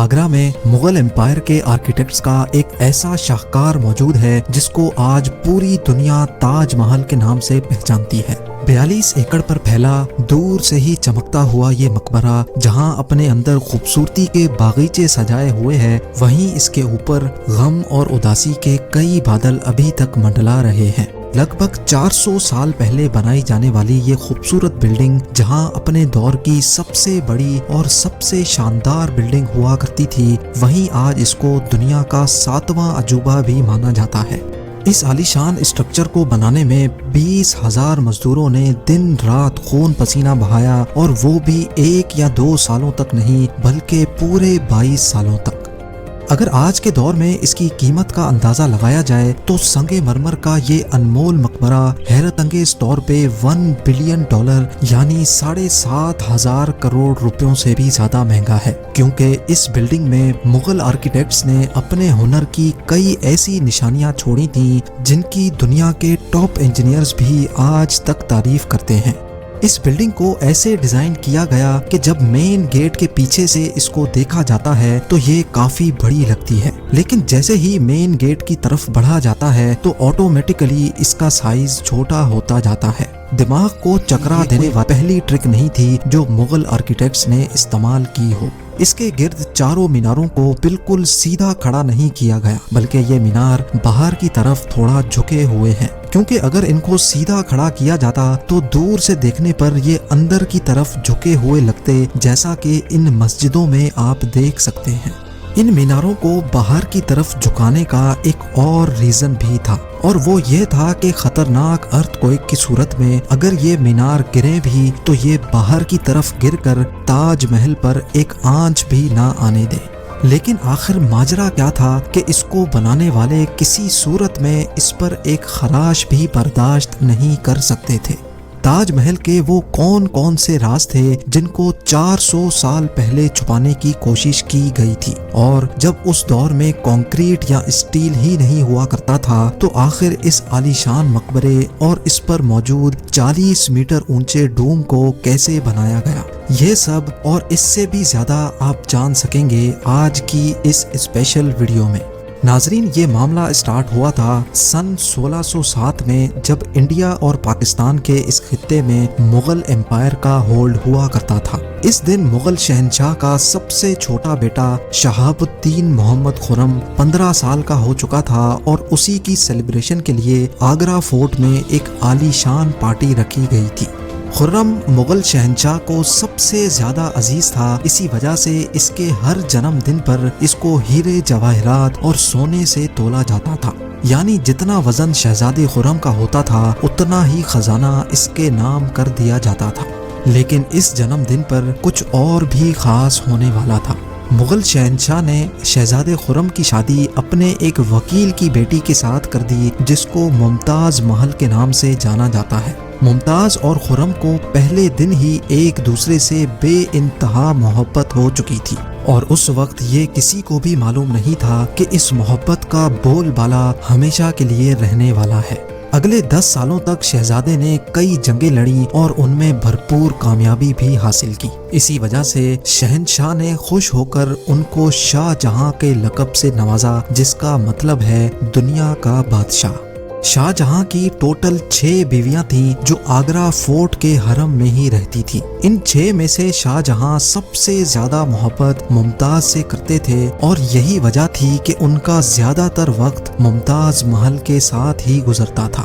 آگرہ میں مغل امپائر کے آرکیٹیکٹس کا ایک ایسا شاہکار موجود ہے جس کو آج پوری دنیا تاج محل کے نام سے پہچانتی ہے۔ 42 ایکڑ پر پھیلا دور سے ہی چمکتا ہوا یہ مقبرہ جہاں اپنے اندر خوبصورتی کے باغیچے سجائے ہوئے ہے، وہیں اس کے اوپر غم اور اداسی کے کئی بادل ابھی تک منڈلا رہے ہیں۔ لگ بھگ 400 سال پہلے بنائی جانے والی یہ خوبصورت بلڈنگ جہاں اپنے دور کی سب سے بڑی اور سب سے شاندار بلڈنگ ہوا کرتی تھی، وہیں آج اس کو دنیا کا 7واں عجوبہ بھی مانا جاتا ہے۔ اس عالیشان اسٹرکچر کو بنانے میں 20,000 مزدوروں نے دن رات خون پسینہ بہایا، اور وہ بھی 1 یا 2 سالوں تک نہیں بلکہ پورے 22 سالوں تک۔ اگر آج کے دور میں اس کی قیمت کا اندازہ لگایا جائے تو سنگ مرمر کا یہ انمول مقبرہ حیرت انگیز طور پہ $1 بلین یعنی 7,500 کروڑ روپیوں سے بھی زیادہ مہنگا ہے، کیونکہ اس بلڈنگ میں مغل آرکیٹیکٹس نے اپنے ہنر کی کئی ایسی نشانیاں چھوڑی تھیں جن کی دنیا کے ٹاپ انجینئرز بھی آج تک تعریف کرتے ہیں۔ اس بلڈنگ کو ایسے ڈیزائن کیا گیا کہ جب مین گیٹ کے پیچھے سے اس کو دیکھا جاتا ہے تو یہ کافی بڑی لگتی ہے، لیکن جیسے ہی مین گیٹ کی طرف بڑھا جاتا ہے تو آٹومیٹیکلی اس کا سائز چھوٹا ہوتا جاتا ہے۔ دماغ کو چکرا دینے والی پہلی ٹرک نہیں تھی جو مغل آرکیٹیکٹس نے استعمال کی ہو۔ اس کے گرد چاروں میناروں کو بالکل سیدھا کھڑا نہیں کیا گیا، بلکہ یہ مینار باہر کی طرف تھوڑا جھکے ہوئے ہیں، کیونکہ اگر ان کو سیدھا کھڑا کیا جاتا تو دور سے دیکھنے پر یہ اندر کی طرف جھکے ہوئے لگتے، جیسا کہ ان مسجدوں میں آپ دیکھ سکتے ہیں۔ ان میناروں کو باہر کی طرف جھکانے کا ایک اور ریزن بھی تھا، اور وہ یہ تھا کہ خطرناک ارتھ کوئک کی صورت میں اگر یہ مینار گرے بھی تو یہ باہر کی طرف گر کر تاج محل پر ایک آنچ بھی نہ آنے دے۔ لیکن آخر ماجرا کیا تھا کہ اس کو بنانے والے کسی صورت میں اس پر ایک خراش بھی برداشت نہیں کر سکتے تھے۔ تاج محل کے وہ کون سے راز تھے جن کو 400 سال پہلے چھپانے کی کوشش کی گئی تھی، اور جب اس دور میں کنکریٹ یا اسٹیل ہی نہیں ہوا کرتا تھا تو آخر اس عالیشان مقبرے اور اس پر موجود 40 میٹر اونچے ڈوم کو کیسے بنایا گیا؟ یہ سب اور اس سے بھی زیادہ آپ جان سکیں گے آج کی اس اسپیشل ویڈیو میں۔ ناظرین، یہ معاملہ اسٹارٹ ہوا تھا سن 1607 میں، جب انڈیا اور پاکستان کے اس خطے میں مغل امپائر کا ہولڈ ہوا کرتا تھا۔ اس دن مغل شہنشاہ کا سب سے چھوٹا بیٹا شہاب الدین محمد خرم 15 سال کا ہو چکا تھا، اور اسی کی سیلیبریشن کے لیے آگرہ فورٹ میں ایک عالیشان پارٹی رکھی گئی تھی۔ خرم مغل شہنشاہ کو سب سے زیادہ عزیز تھا، اسی وجہ سے اس کے ہر جنم دن پر اس کو ہیرے جواہرات اور سونے سے تولا جاتا تھا، یعنی جتنا وزن شہزادے خرم کا ہوتا تھا اتنا ہی خزانہ اس کے نام کر دیا جاتا تھا۔ لیکن اس جنم دن پر کچھ اور بھی خاص ہونے والا تھا۔ مغل شہنشاہ نے شہزادے خرم کی شادی اپنے ایک وکیل کی بیٹی کے ساتھ کر دی جس کو ممتاز محل کے نام سے جانا جاتا ہے۔ ممتاز اور خرم کو پہلے دن ہی ایک دوسرے سے بے انتہا محبت ہو چکی تھی، اور اس وقت یہ کسی کو بھی معلوم نہیں تھا کہ اس محبت کا بول بالا ہمیشہ کے لیے رہنے والا ہے۔ اگلے 10 سالوں تک شہزادے نے کئی جنگیں لڑیں اور ان میں بھرپور کامیابی بھی حاصل کی۔ اسی وجہ سے شہنشاہ نے خوش ہو کر ان کو شاہ جہاں کے لقب سے نوازا، جس کا مطلب ہے دنیا کا بادشاہ۔ شاہ جہاں کی ٹوٹل 6 بیویاں تھیں جو آگرہ فورٹ کے حرم میں ہی رہتی تھیں۔ ان 6 میں سے شاہ جہاں سب سے زیادہ محبت ممتاز سے کرتے تھے، اور یہی وجہ تھی کہ ان کا زیادہ تر وقت ممتاز محل کے ساتھ ہی گزرتا تھا۔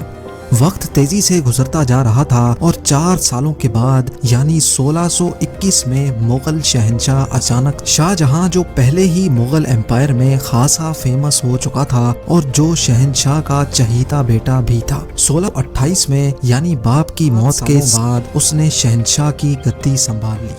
وقت تیزی سے گزرتا جا رہا تھا، اور 4 سالوں کے بعد یعنی 1621 میں مغل شہنشاہ اچانک شاہ جہاں، جو پہلے ہی مغل امپائر میں خاصا فیمس ہو چکا تھا اور جو شہنشاہ کا چہیتا بیٹا بھی تھا، 1628 میں یعنی باپ کی موت کے بعد اس نے شہنشاہ کی گدی سنبھال لی۔